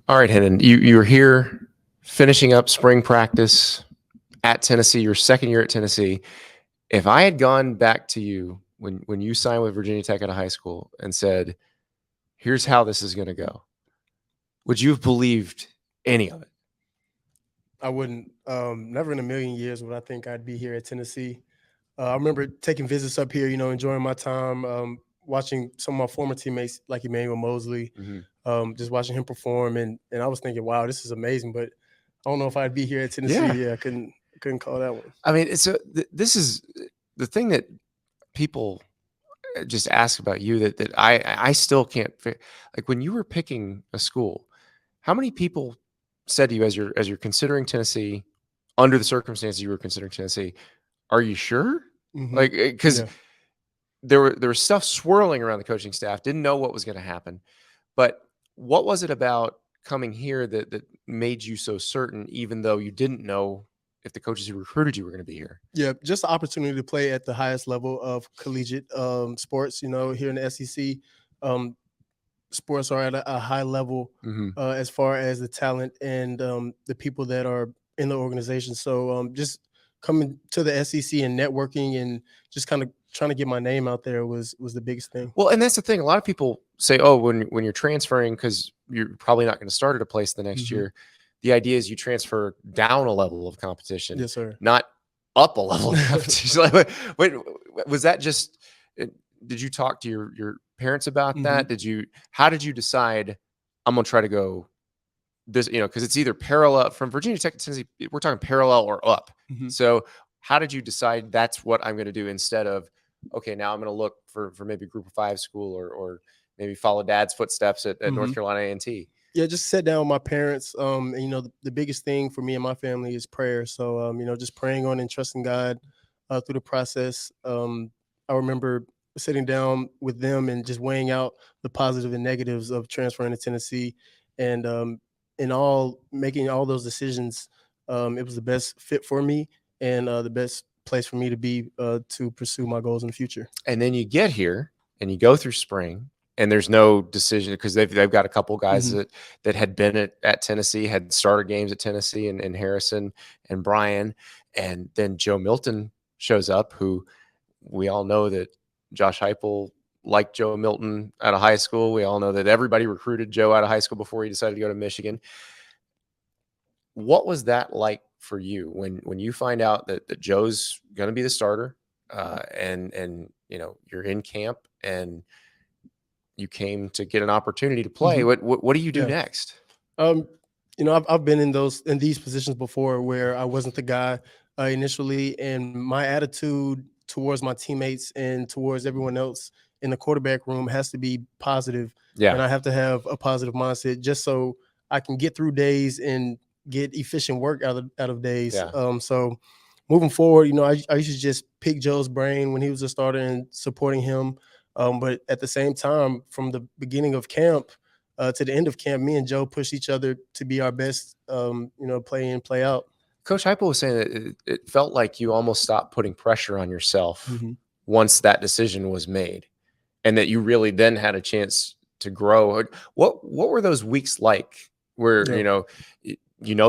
All right, Hendon, you're here finishing up spring practice at Tennessee, your second year at Tennessee. If I had gone back to you when you signed with Virginia Tech out of high school and said, here's how this is going to go, would you have believed any of it? I wouldn't. Never in a million years would I think I'd be here at Tennessee. I remember taking visits up here, enjoying my time, watching some of my former teammates like Emmanuel Mosley, Mm-hmm. just watching him perform, and I was thinking, wow, this is amazing. But I don't know if I'd be here at Tennessee. Yeah. Yeah, I couldn't call that one. I mean, this is the thing that people just ask about you that I still can't like when you were picking a school, how many people said to you as you're considering Tennessee under the circumstances you were considering Tennessee, are you sure? Mm-hmm. Like, because Yeah. there was stuff swirling around the coaching staff, didn't know what was going to happen. But what was it about coming here that made you so certain, even though you didn't know if the coaches who recruited you were going to be here? Yeah, just the opportunity to play at the highest level of collegiate sports. Here in the SEC, um, sports are at a high level Mm-hmm. as far as the talent and the people that are in the organization. So just coming to the SEC and networking and just kind of trying to get my name out there was the biggest thing. Well, and that's the thing. A lot of people say, "Oh, when you're transferring, because you're probably not going to start at a place the next Mm-hmm. year." The idea is you transfer down a level of competition, Yes, sir. not up a level of competition. Like, wait, was that just? Did you talk to your parents about Mm-hmm. that? How did you decide? I'm going to try to go this. Because it's either parallel from Virginia Tech to Tennessee. We're talking parallel or up. Mm-hmm. So, how did you decide that's what I'm going to do instead of? Okay, now I'm going to look for maybe Group of Five school or maybe follow Dad's footsteps at Mm-hmm. North Carolina A&T. Yeah, just sat down with my parents. And, the biggest thing for me and my family is prayer. So, just praying on and trusting God through the process. I remember sitting down with them and just weighing out the positive and negatives of transferring to Tennessee, and in all making all those decisions, it was the best fit for me and the best place for me to be to pursue my goals in the future. And then you get here and you go through spring, and there's no decision because they've got a couple guys Mm-hmm. that had been at Tennessee, had started games at Tennessee, and Harrison and Brian, and then Joe Milton shows up, who we all know that Josh Heupel liked Joe Milton out of high school. We all know that everybody recruited Joe out of high school before he decided to go to Michigan. What was that like for you when you find out that Joe's going to be the starter, and you're in camp and you came to get an opportunity to play? Mm-hmm. What do you do Yeah. next? Um, I've been in these positions before where I wasn't the guy initially, and my attitude towards my teammates and towards everyone else in the quarterback room has to be positive, Yeah, and I have to have a positive mindset just so I can get through days and get efficient work out of days. yeah. So moving forward, I used to just pick Joe's brain when he was a starter and supporting him, but at the same time, from the beginning of camp to the end of camp, me and Joe pushed each other to be our best, play in, play out. Coach Heupel was saying that it felt like you almost stopped putting pressure on yourself Mm-hmm. once that decision was made, and that you really then had a chance to grow. What were those weeks like? Where Yeah.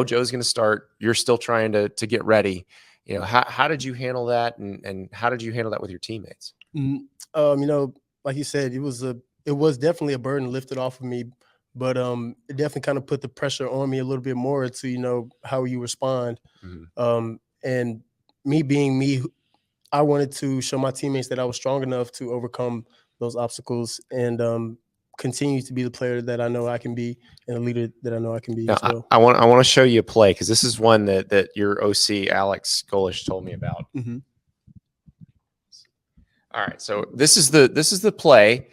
Joe's going to start, you're still trying to get ready. How did you handle that, and how did you handle that with your teammates? Mhm. Like you said, it was definitely a burden lifted off of me, but it definitely kind of put the pressure on me a little bit more to how you respond. Mhm. And me being me, I wanted to show my teammates that I was strong enough to overcome those obstacles and continue to be the player that I know I can be and the leader that I know I can be Now, as well. I want to show you a play because this is one that your OC Alex Golish told me about. Mm-hmm. All right, so this is the play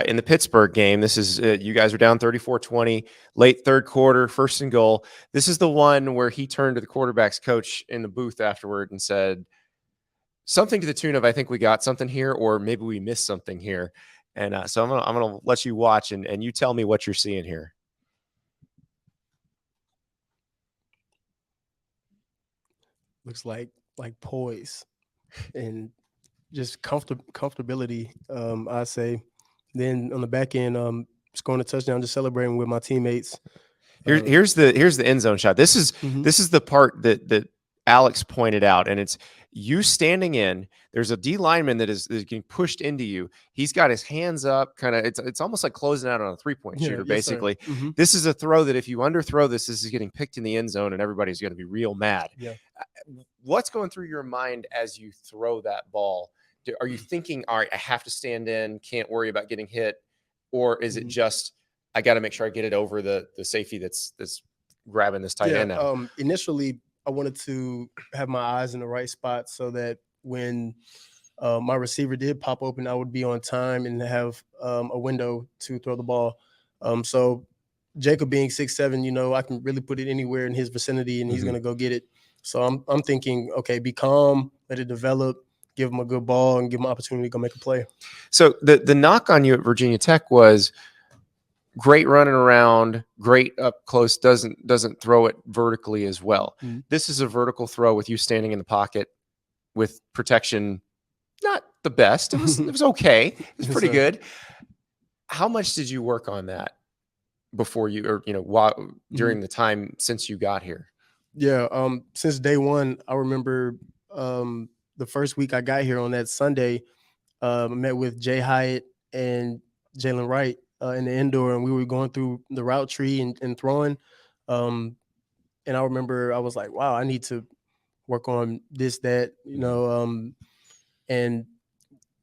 in the Pittsburgh game. This is you guys are down 34-20, late third quarter, first and goal. This is the one where he turned to the quarterback's coach in the booth afterward and said something to the tune of, "I think we got something here, or maybe we missed something here." And so I'm gonna let you watch and you tell me what you're seeing here. Looks like poise and just comfortability. I say. Then on the back end, scoring a touchdown, just celebrating with my teammates. Here's the end zone shot. This is the part that Alex pointed out, and it's you standing in. There's a D lineman that is getting pushed into you. He's got his hands up, kind of. It's almost like closing out on a 3-point shooter, basically. This is a throw that if you underthrow this is getting picked in the end zone, and everybody's going to be real mad. Yeah. What's going through your mind as you throw that ball? Are you thinking, all right, I have to stand in, can't worry about getting hit, or is it just I got to make sure I get it over the safety that's grabbing this tight end now? Initially, I wanted to have my eyes in the right spot so that when my receiver did pop open, I would be on time and have a window to throw the ball. So Jacob being 6'7", I can really put it anywhere in his vicinity, and he's going to go get it. So I'm thinking, okay, be calm, let it develop, give him a good ball, and give him an opportunity to go make a play. So the knock on you at Virginia Tech was great running around, great up close, doesn't throw it vertically as well. This is a vertical throw with you standing in the pocket with protection, not the best. It was okay. It was pretty good. How much did you work on that before you, or during the time since you got here? Yeah, since day one, I remember the first week I got here on that Sunday, I met with Jay Hyatt and Jalen Wright in the indoor, and we were going through the route tree and throwing. And I remember I was like, wow, I need to work on this, that, and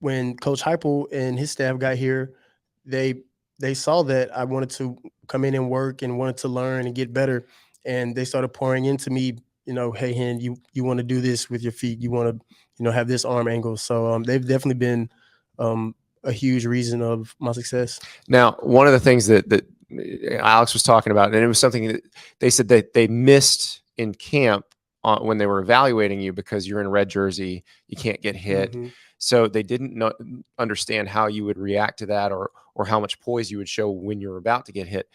when Coach Heupel and his staff got here, they saw that I wanted to come in and work and wanted to learn and get better. And they started pouring into me, hey, Hen, you want to do this with your feet. You want to, have this arm angle. So they've definitely been a huge reason of my success. Now, one of the things that Alex was talking about, and it was something that they said that they missed in camp when they were evaluating you because you're in a red jersey, you can't get hit. So they didn't understand how you would react to that or how much poise you would show when you're about to get hit.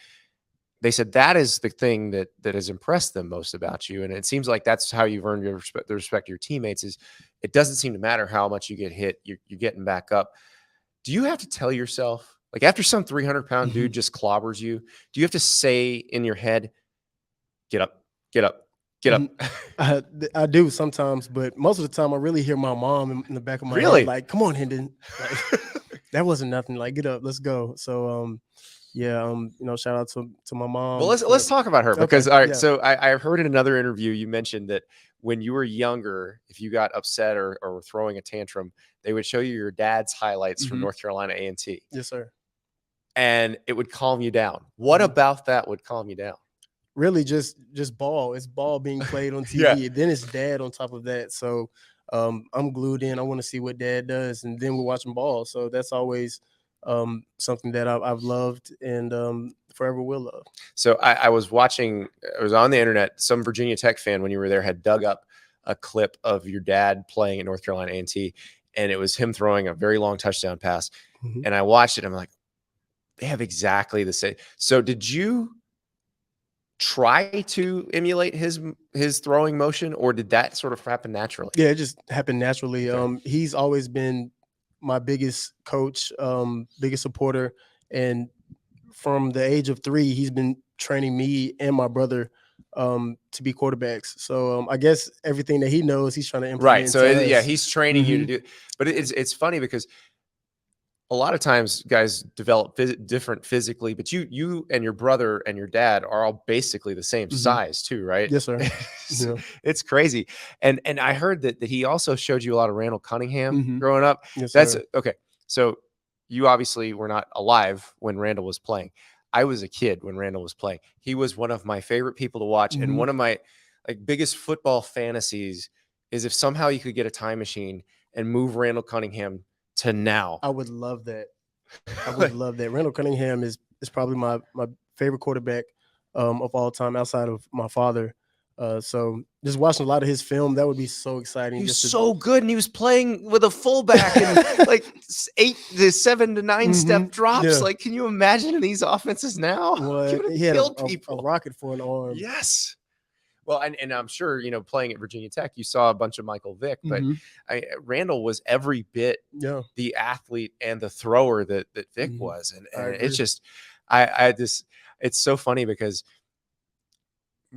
They said that is the thing that has impressed them most about you. And it seems like that's how you've earned the respect of your teammates is it doesn't seem to matter how much you get hit, you're getting back up. Do you have to tell yourself, like after some 300-pound dude just clobbers you, do you have to say in your head, get up, get up, get up? I do sometimes, but most of the time I really hear my mom in the back of my head, like, come on, Hendon. Like, that wasn't nothing. Like, get up, let's go. So, shout out to my mom. Well, let's talk about her because all right. So I heard in another interview you mentioned that when you were younger, if you got upset or were throwing a tantrum, they would show you your dad's highlights from North Carolina A&T. Yes, sir. And it would calm you down. What about that would calm you down? Really, just ball. It's ball being played on TV. Then it's dad on top of that. So I'm glued in. I want to see what dad does, and then we're watching ball. So that's always something that I've loved and forever will love. So I was watching, I was on the internet, some Virginia Tech fan when you were there had dug up a clip of your dad playing at North Carolina A&T, and it was him throwing a very long touchdown pass. And I watched it. I'm like, they have exactly the same. So did you try to emulate his throwing motion, or did that sort of happen naturally? Yeah, it just happened naturally. Okay. He's always been my biggest coach, biggest supporter. And from the age of 3, he's been training me and my brother to be quarterbacks. So I guess everything that he knows, he's trying to implement. Right. So he's training you to do it. But it's funny because a lot of times guys develop different physically, but you and your brother and your dad are all basically the same size too, right? Yes, sir. It's crazy. And I heard that he also showed you a lot of Randall Cunningham growing up. Yes, that's sir. Okay. So you obviously were not alive when Randall was playing. I was a kid when Randall was playing. He was one of my favorite people to watch. And one of my biggest football fantasies is if somehow you could get a time machine and move Randall Cunningham to now. I would love that. I would love that. Randall Cunningham is probably my favorite quarterback of all time outside of my father. So just watching a lot of his film, that would be so exciting. He was so good, and he was playing with a fullback and like 8 to 7 to 9 step drops. Yeah. Like, can you imagine these offenses now? Well, he had a rocket for an arm. Yes. Well, and I'm sure, playing at Virginia Tech, you saw a bunch of Michael Vick, but Randall was every bit the athlete and the thrower that Vick was. And it's just, I just, it's so funny because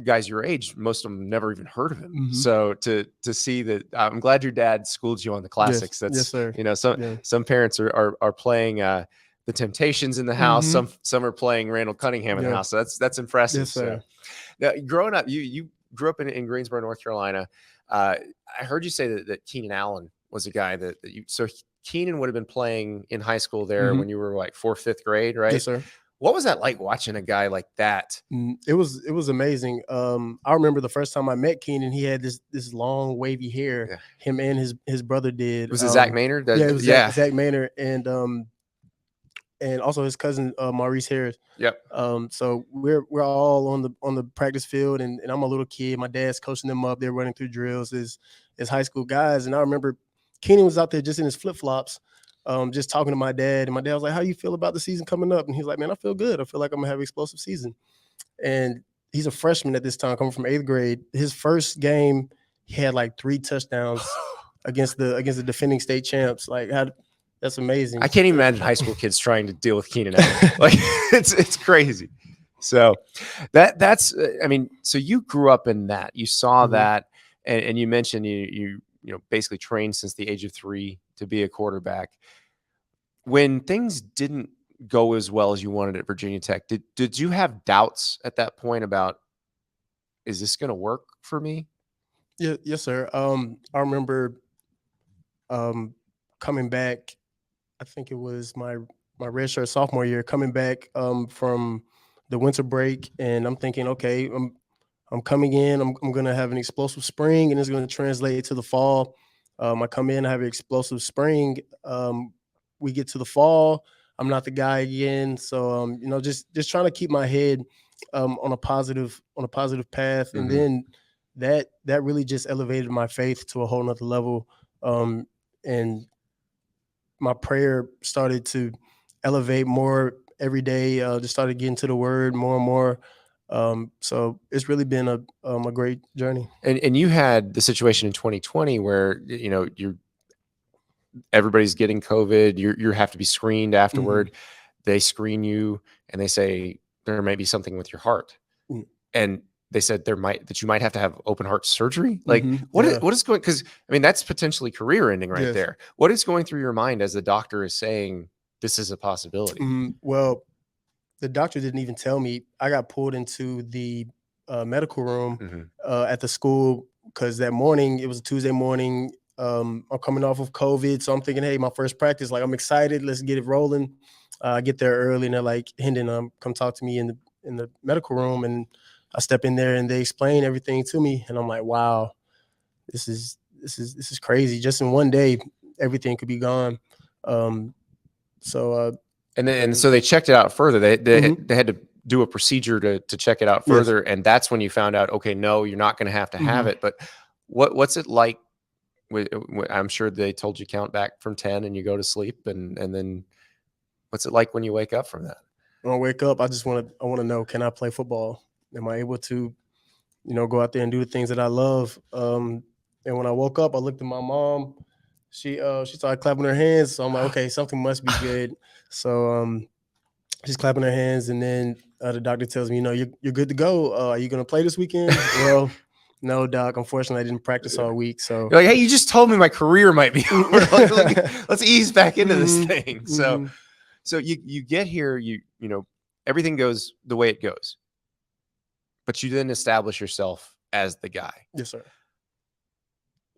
guys your age, most of them never even heard of him. Mhm. So to see that, I'm glad your dad schooled you on the classics. Yes, That's, sir. you know, Yeah. some parents are playing the Temptations in the house. Mhm. Some are playing Randall Cunningham in the Yeah. house. So that's impressive. Yes, sir. So now, growing up, you grew up in Greensboro, North Carolina. I heard you say that Keenan Allen was a guy that you. So Keenan would have been playing in high school there Mhm. when you were like 4th, 5th grade, right? Yes, sir. What was that like watching a guy like that? It was amazing. I remember the first time I met Keenan, he had this long wavy hair. Yeah. Him and his brother did. Was it Zach Maynard? Yeah, it was Yeah. Zach Maynard and also his cousin Maurice Harris. Yep. So we're all on the practice field, and I'm a little kid. My dad's coaching them up. They're running through drills as high school guys. And I remember Keenan was out there just in his flip flops, just talking to my dad. And my dad was like, "How you feel about the season coming up?" And he's like, "Man, I feel good. I feel like I'm gonna have an explosive season." And he's a freshman at this time, coming from 8th grade. His first game, he had like 3 touchdowns against the defending state champs. Like, that's amazing. I can't even imagine high school kids trying to deal with Keenan Allen. Like it's crazy. So that's I mean, so you grew up in that. You saw Mhm. that, and you mentioned you basically trained since the age of 3 to be a quarterback. When things didn't go as well as you wanted at Virginia Tech, did you have doubts at that point about, is this going to work for me? Yeah, yes, sir. I remember coming back. I think it was my redshirt sophomore year, coming back from the winter break, and I'm thinking, okay, I'm coming in. I'm gonna have an explosive spring, and it's gonna translate to the fall. I come in, I have an explosive spring. We get to the fall, I'm not the guy again. So just trying to keep my head on a positive path, and Mhm. then that really just elevated my faith to a whole nother level. And my prayer started to elevate more every day. Just started getting to the word more and more. So it's really been a great journey. And you had the situation in 2020 where everybody's getting COVID. You have to be screened afterward. Mhm. They screen you and they say there may be something with your heart, Mm. and they said that you might have to have open heart surgery. Like Mhm. Yeah. what is going? Because I mean that's potentially career ending right Yes. there. What is going through your mind as the doctor is saying this is a possibility? Well, the doctor didn't even tell me. I got pulled into the medical room Mhm. at the school because that morning, it was a Tuesday morning. I'm coming off of COVID, so I'm thinking, hey, my first practice. Like, I'm excited. Let's get it rolling. I get there early, and they're like, Hendon, come talk to me in the medical room. And I step in there, and they explain everything to me, and I'm like, wow, this is crazy. Just in one day, everything could be gone. Um, so And so they checked it out further. Mhm. They had to do a procedure to check it out Yes. further, and that's when you found out, okay, no, you're not going to have Mhm. it. But what's it like? I'm sure they told you count back from 10 and you go to sleep, and then what's it like when you wake up from that? When I wake up, I want to know, can I play football? Am I able to, go out there and do the things that I love? And when I woke up, I looked at my mom. She started clapping her hands. So I'm like, okay, something must be good. So she's clapping her hands, and then the doctor tells me, you're good to go. Are you gonna play this weekend? Well, no, doc. Unfortunately, I didn't practice all week. So You're like, hey, you just told me my career might be over. Let's ease back into this Mhm, thing. So mhm. you get here, everything goes the way it goes, but you then establish yourself as the guy. Yes, sir.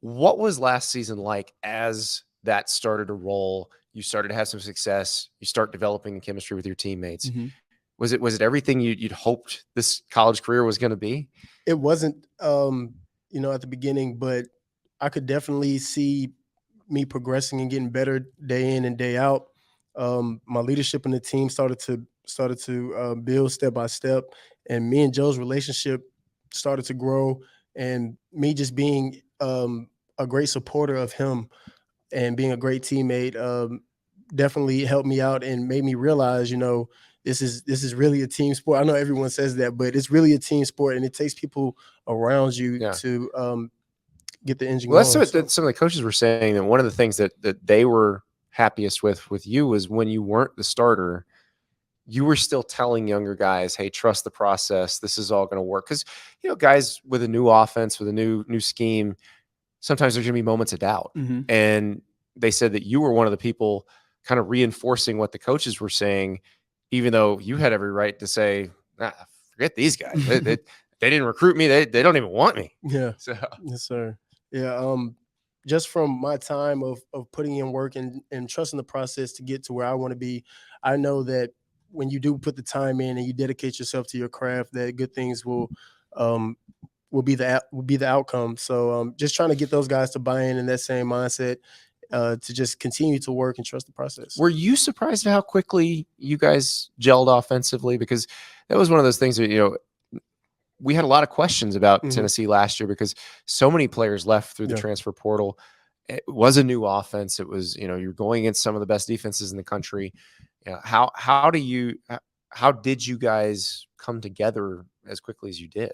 What was last season like as that started to roll? You started to have some success. You start developing the chemistry with your teammates. Mhm. Was it everything you'd hoped this college career was going to be? It wasn't, at the beginning, but I could definitely see me progressing and getting better day in and day out. My leadership in the team started to build step by step, and me and Joe's relationship started to grow. And me just being a great supporter of him and being a great teammate definitely helped me out and made me realize, this is really a team sport. I know everyone says that, but it's really a team sport, and it takes people around you Yeah. to get the engine Well, that's going. what So, some of the coaches were saying, that one of the things that they were happiest with you was when you weren't the starter, you were still telling younger guys, hey, trust the process. This is all going to work. Because, guys with a new offense, with a new scheme, sometimes there's going to be moments of doubt. Mm-hmm. And they said that you were one of the people kind of reinforcing what the coaches were saying, even though you had every right to say, forget these guys. They didn't recruit me. They don't even want me. Yeah. So. Yes, sir. Yeah. Just from my time of putting in work and trusting the process to get to where I want to be, I know that when you do put the time in and you dedicate yourself to your craft, that good things will be the outcome. So just trying to get those guys to buy in that same mindset, to just continue to work and trust the process. Were you surprised at how quickly you guys gelled offensively? Because that was one of those things that, we had a lot of questions about Tennessee last year because so many players left through the transfer portal. It was a new offense. It was, you're going against some of the best defenses in the country. How did you guys come together as quickly as you did?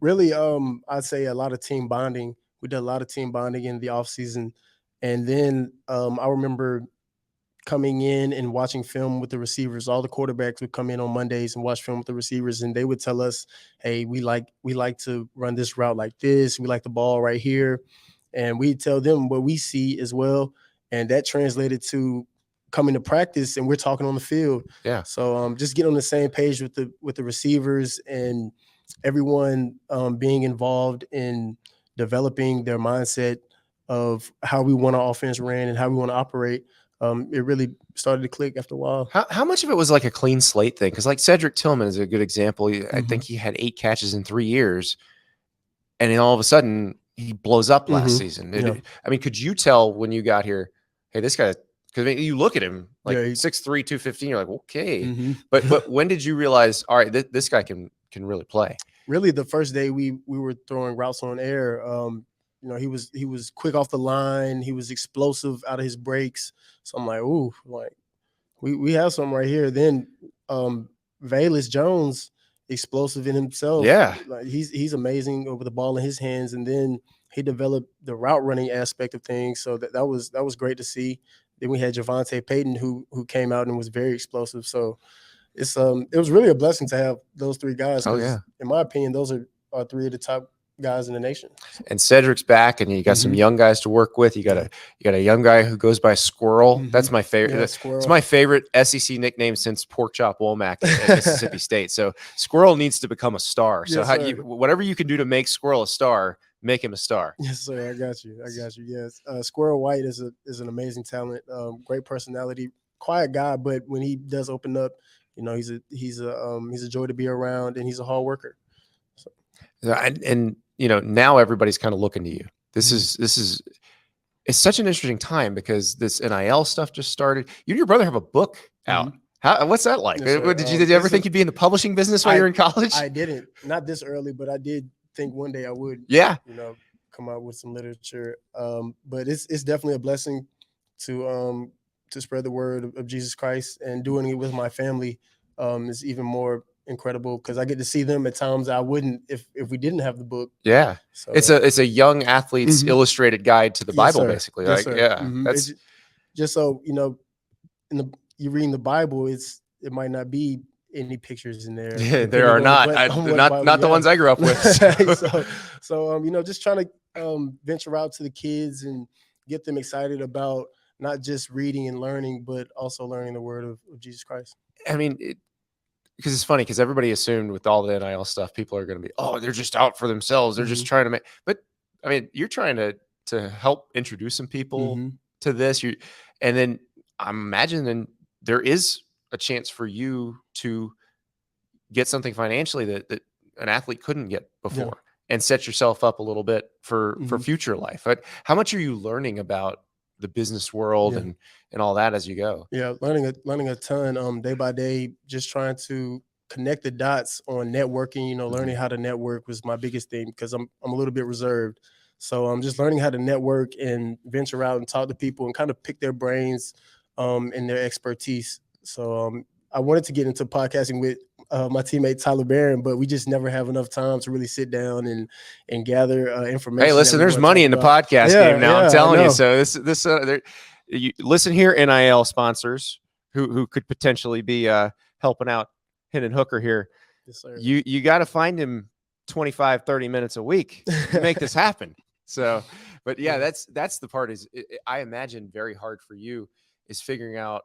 Really, I'd say a lot of team bonding. We did a lot of team bonding in the offseason. And then I remember coming in and watching film with the receivers. All the quarterbacks would come in on Mondays and watch film with the receivers, and they would tell us, hey, we like to run this route like this. We like the ball right here. And we tell them what we see as well. And that translated to coming to practice, and we're talking on the field. Yeah. So just get on the same page with the receivers and everyone being involved in developing their mindset of how we want our offense ran and how we want to operate. It really started to click after a while. How much of it was like a clean slate thing? Because like Cedric Tillman is a good example. I think he had 8 catches in 3 years, and then all of a sudden he blows up last season. I mean, could you tell when you got here, hey, this guy? Because you look at him like 6'3", 215. You're like, okay, but when did you realize, all right, this guy can really play? Really, the first day we were throwing routes on air. He was quick off the line. He was explosive out of his breaks. So I'm like, ooh, like we have something right here. Then Velus Jones, explosive in himself. Yeah, like he's amazing over the ball in his hands. And then he developed the route running aspect of things. So that was great to see. Then we had Javante Payton who came out and was very explosive. So it was really a blessing to have those 3 guys. Oh yeah, in my opinion, those are 3 of the top guys in the nation. And Cedric's back, and you got some young guys to work with. You got a young guy who goes by Squirrel. That's my favorite. Yeah, it's my favorite SEC nickname since Pork Chop Womack at Mississippi State. So Squirrel needs to become a star. So whatever you can do to make Squirrel a star, make him a star. Yes, sir. I got you. Yes, Squirrel White is an amazing talent. Great personality, quiet guy, but when he does open up, he's a joy to be around, and he's a hard worker. So. And now everybody's kind of looking to you. This is it's such an interesting time because this NIL stuff just started. You and your brother have a book out. What's that like? Yes, did you ever think you'd be in the publishing business while you're in college? I didn't, not this early, but I did think one day I would. Yeah, come out with some literature. But it's definitely a blessing to spread the word of Jesus Christ, and doing it with my family is even more incredible because I get to see them at times I wouldn't if we didn't have the book. Yeah, so, it's a young athlete's illustrated guide to the Bible, basically. Yes, like, sir. Yeah, that's just so you reading the Bible. It might not be any pictures in there. Yeah, there are not. Not the ones I grew up with. So just trying to venture out to the kids and get them excited about not just reading and learning, but also learning the word of Jesus Christ. I mean, because it's funny because everybody assumed with all the NIL stuff, people are going to be, they're just out for themselves. They're just trying to make, but I mean, you're trying to help introduce some people to this. And then I'm imagining there is a chance for you to get something financially that an athlete couldn't get before and set yourself up a little bit for future life. But how much are you learning about the business world and all that as you go? Yeah, learning a ton day by day, just trying to connect the dots on networking. Learning how to network was my biggest thing because I'm a little bit reserved. So I'm just learning how to network and venture out and talk to people and kind of pick their brains and their expertise. So I wanted to get into podcasting with my teammate Tyler Barron, but we just never have enough time to really sit down and gather information. Hey, listen, there's money in the podcast game now. I'm telling you. So you listen here, NIL sponsors who could potentially be helping out Hendon Hooker here. Yes, sir. You got to find him 25, 30 minutes a week to make this happen. So, but yeah, that's the part is I imagine very hard for you is figuring out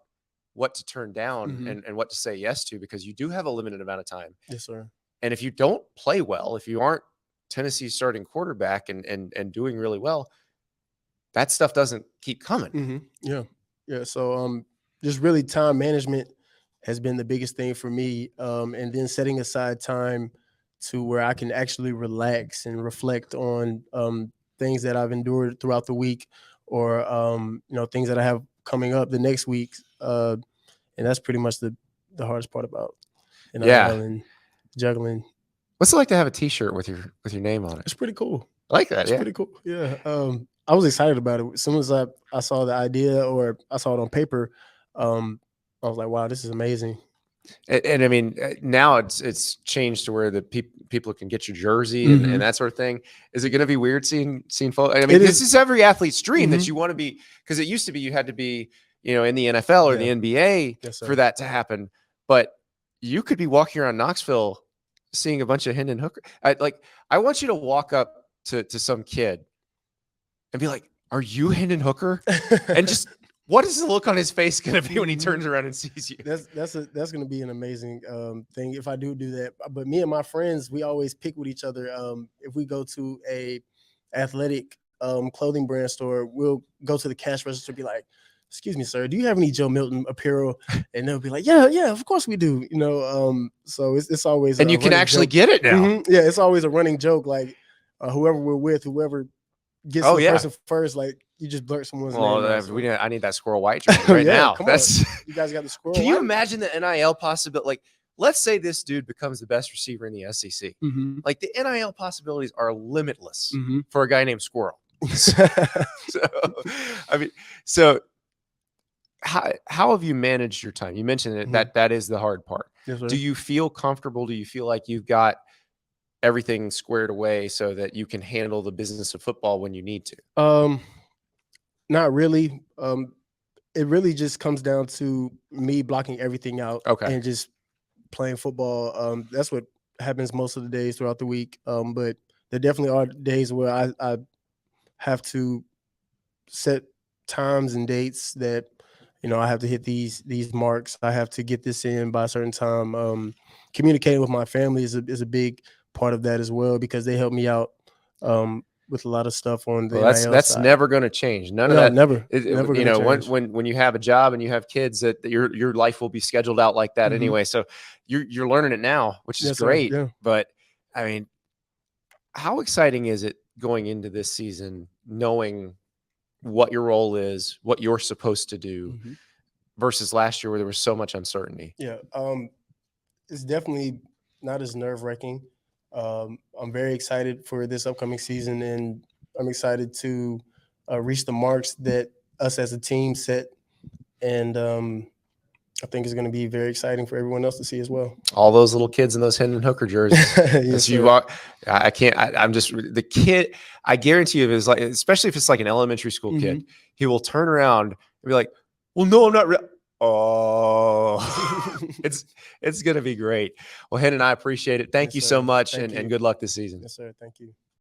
what to turn down and what to say yes to, because you do have a limited amount of time. Yes, sir. And if you don't play well, if you aren't Tennessee's starting quarterback and doing really well, that stuff doesn't keep coming. Yeah. So just really time management has been the biggest thing for me. And then setting aside time to where I can actually relax and reflect on things that I've endured throughout the week, or things that I have coming up the next week. And that's pretty much the hardest part about and juggling. What's it like to have a T-shirt with your name on it? It's pretty cool. I like that. It's pretty cool. Yeah. I was excited about it. As soon as I saw the idea, or I saw it on paper, I was like, wow, this is amazing. And I mean, now it's changed to where the people can get your jersey and that sort of thing. Is it going to be weird seeing photos? I mean, this is every athlete's dream that you want to be, because it used to be you had to be, in the NFL or the NBA for that to happen. But you could be walking around Knoxville seeing a bunch of Hendon Hooker. I want you to walk up to some kid and be like, "Are you Hendon Hooker?" And just, what is the look on his face going to be when he turns around and sees you? That's going to be an amazing thing if I do that. But me and my friends, we always pick with each other. If we go to a athletic clothing brand store, we'll go to the cash register and be like, "Excuse me, sir, do you have any Joe Milton apparel?" And they'll be like, "Yeah, of course we do." So it's always, and you can actually get it now. Yeah, it's always a running joke. Like whoever we're with, whoever gets the person first, like, you just blurt someone's name. I need that Squirrel White jersey right now. You guys got the Squirrel Can White? you imagine the NIL possibility? Like, let's say this dude becomes the best receiver in the SEC. Like, the NIL possibilities are limitless for a guy named Squirrel. So how have you managed your time? You mentioned that is the hard part. Yes, do you feel comfortable? Do you feel like you've got everything squared away so that you can handle the business of football when you need to? Not really. It really just comes down to me blocking everything out and just playing football. That's what happens most of the days throughout the week. But there definitely are days where I have to set times and dates that, I have to hit these marks. I have to get this in by a certain time. Communicating with my family is a big part of that as well, because they help me out with a lot of stuff on the NIL that's side. Never going to change. None of that. Never. When you have a job and you have kids, that your life will be scheduled out like that anyway. So you're learning it now, which is great. Yeah. But I mean, how exciting is it going into this season, knowing what your role is, what you're supposed to do, versus last year where there was so much uncertainty? Yeah. It's definitely not as nerve-wracking. I'm very excited for this upcoming season, and I'm excited to reach the marks that us as a team set. And I think it's going to be very exciting for everyone else to see as well. All those little kids in those Hendon Hooker jerseys. Yes, I'm just the kid. I guarantee you, if it's like, especially if it's like an elementary school kid, he will turn around and be like, "Well, no, I'm not real." Oh, it's going to be great. Well, Hendon, I appreciate it. Thank you so much, and good luck this season. Yes, sir. Thank you.